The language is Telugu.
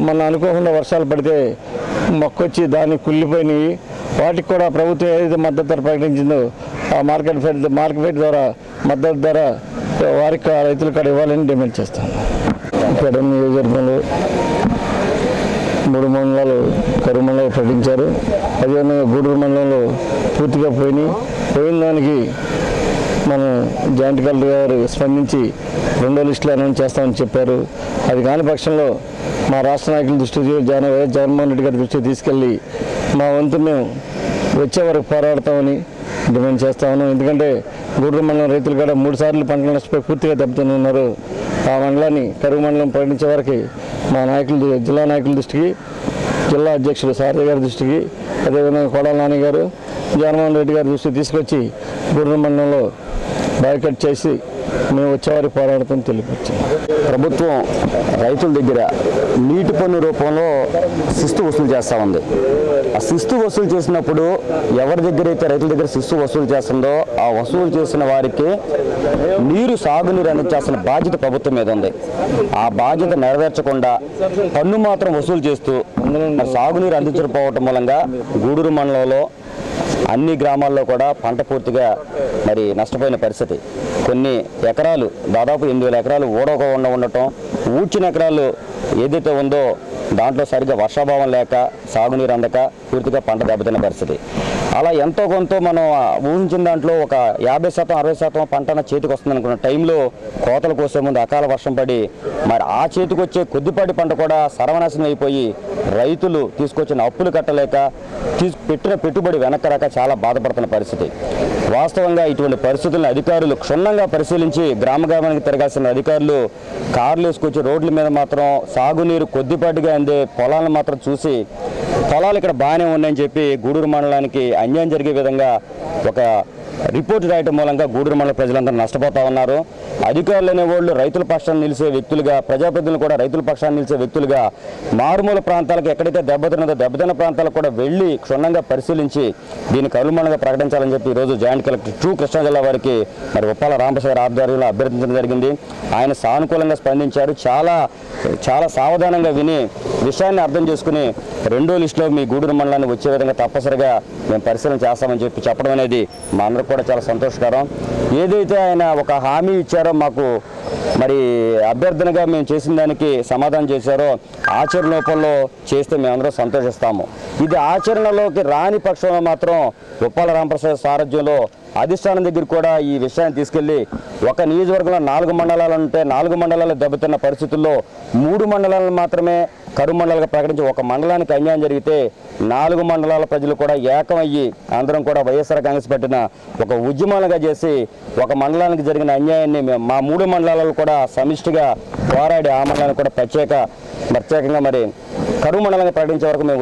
మన అనుకోకుండా వర్షాలు పడితే మొక్కొచ్చి దాన్ని కుళ్ళిపోయినాయి. వాటికి కూడా ప్రభుత్వం ఏదైతే మద్దతు ధర ప్రకటించిందో ఆ మార్కెట్ ఫెడ్ ద్వారా మద్దతు ధర వారికి రైతులు కూడా ఇవ్వాలని డిమాండ్ చేస్తాను. ఇక్కడ నియోజకవర్గంలో 3 మండలాలు కరువు మండలాలు ప్రకటించారు. అదేవిధంగా గూడూరు మండలంలో పూర్తిగా పోయిన దానికి మనం జాయింట్ కలెక్టర్ గారు స్పందించి 2వ లిస్టులో అనౌన్స్ చేస్తామని చెప్పారు. అది కాని పక్షంలో మా రాష్ట్ర నాయకుల దృష్టికి జగన్మోహన్ రెడ్డి గారి దృష్టికి తీసుకెళ్ళి మా వంతు మేము వచ్చే వరకు పోరాడతామని డిమాండ్ చేస్తా ఉన్నాం. ఎందుకంటే గూడూరు మండలం రైతులు కూడా 3 సార్లు పంటలు నష్టపోయి పూర్తిగా దెబ్బతిన్నారు. ఆ మండలాన్ని కరువు మండలం ప్రకటించే వరకు మా నాయకులు జిల్లా నాయకుల దృష్టికి, జిల్లా అధ్యక్షుడు సారథి గారి దృష్టికి, అదేవిధంగా కొడాల నాని గారు జగన్మోహన్ రెడ్డి గారి దృష్టికి తీసుకొచ్చి గూడూరు మండలంలో బాయ్కట్ చేసి మేము వచ్చేవారికి పోరాడతాం తెలియపరిచాం. ప్రభుత్వం రైతుల దగ్గర నీటి పన్ను రూపంలో శిస్తు వసూలు చేస్తూ ఉంది. ఆ శిస్తు వసూలు చేసినప్పుడు ఎవరి దగ్గర అయితే రైతుల దగ్గర శిస్తు వసూలు చేస్తుందో ఆ వసూలు చేసిన వారికి సాగునీరు అందించాల్సిన బాధ్యత ప్రభుత్వం మీద ఉంది. ఆ బాధ్యత నెరవేర్చకుండా పన్ను మాత్రం వసూలు చేస్తూ సాగునీరు అందించకపోవటం మూలంగా గూడూరు మండలంలో అన్ని గ్రామాల్లో కూడా పంట పూర్తిగా నష్టపోయిన పరిస్థితి. కొన్ని ఎకరాలు దాదాపు 8,000 ఎకరాలు ఊడకుండా ఉండటం, ఊడ్చిన ఎకరాలు ఏదైతే ఉందో దాంట్లో సరిగ్గా వర్షాభావం లేక సాగునీరు అందక పూర్తిగా పంట దెబ్బతిన్న పరిస్థితి. అలా ఎంతో కొంత మనం ఊహించిన దాంట్లో ఒక 50% 60% పంట చేతికి వస్తుంది అనుకున్న టైంలో కోతలు కోసే ముందు అకాల వర్షం పడి ఆ చేతికి వచ్చే కొద్దిపాటి పంట కూడా సర్వనాశనం అయిపోయి రైతులు తీసుకొచ్చిన అప్పులు కట్టలేక పెట్టిన పెట్టుబడి వెనక్కరాక చాలా బాధపడుతున్న పరిస్థితి. వాస్తవంగా ఇటువంటి పరిస్థితులను అధికారులు క్షుణ్ణంగా పరిశీలించి గ్రామానికి తిరగాల్సిన అధికారులు కార్లు వేసుకొచ్చి రోడ్ల మీద మాత్రం సాగునీరు కొద్దిపాటిగా అందే పొలాలను మాత్రం చూసి పొలాలు ఇక్కడ బాగానే ఉన్నాయని చెప్పి గూడూరు మండలానికి అన్యాయం జరిగే విధంగా ఒక రిపోర్ట్ రాయటం మూలంగా గూడూరు మండల ప్రజలందరూ నష్టపోతా ఉన్నారు. అధికారులు అనేవాళ్ళు రైతుల పక్షాన్ని నిలిచే వ్యక్తులుగా, ప్రజాప్రతినిధులు కూడా రైతుల పక్షాన్ని నిలిచే వ్యక్తులుగా మారుమూల ప్రాంతాలకు ఎక్కడైతే దెబ్బతిన్న ప్రాంతాలకు కూడా వెళ్ళి క్షుణ్ణంగా పరిశీలించి దీన్ని కరువు మండలంగా ప్రకటించాలని చెప్పి ఈరోజు జాయింట్ కలెక్టర్ 2 కృష్ణా జిల్లా వారికి ఉప్పాల రామప్రసాద్ ఆధ్వర్యంలో అభ్యర్థించడం జరిగింది. ఆయన సానుకూలంగా స్పందించారు. చాలా సావధానంగా విని విషయాన్ని అర్థం చేసుకుని 2వ లిస్టులో మీ గూడూరు మండలాన్ని వచ్చే విధంగా తప్పనిసరిగా మేము పరిశీలన చేస్తామని చెప్పడం అనేది మా అందరికి కూడా చాలా సంతోషకరం. ఏదైతే ఆయన ఒక హామీ ఇచ్చారో మాకు అభ్యర్థనగా మేము చేసిన దానికి సమాధానం చేశారో ఆచరణ రూపంలో చేస్తే మేమందరం సంతోషిస్తాము. ఇది ఆచరణలోకి రాని పక్షంలో మాత్రం ఉప్పాల రామప్రసాద్ సారథ్యంలో అధిష్టానం దగ్గర కూడా ఈ విషయాన్ని తీసుకెళ్లి ఒక నియోజకవర్గంలో 4 మండలాలు ఉంటే 4 మండలాలు దెబ్బతిన్న పరిస్థితుల్లో 3 మండలాలను మాత్రమే కరువు మండలాలుగా ప్రకటించి ఒక మండలానికి అన్యాయం జరిగితే 4 మండలాల ప్రజలు కూడా ఏకమయ్యి అందరం కూడా వైఎస్ఆర్ కాంగ్రెస్ పెట్టిన ఒక ఉద్యమాలుగా చేసి ఒక మండలానికి జరిగిన అన్యాయాన్ని మా 3 మండలాలలో కూడా సమిష్టిగా పోరాడి ఆ మండలానికి కూడా ప్రత్యేకంగా కరువు మండలంగా ప్రకటించే వరకు మేము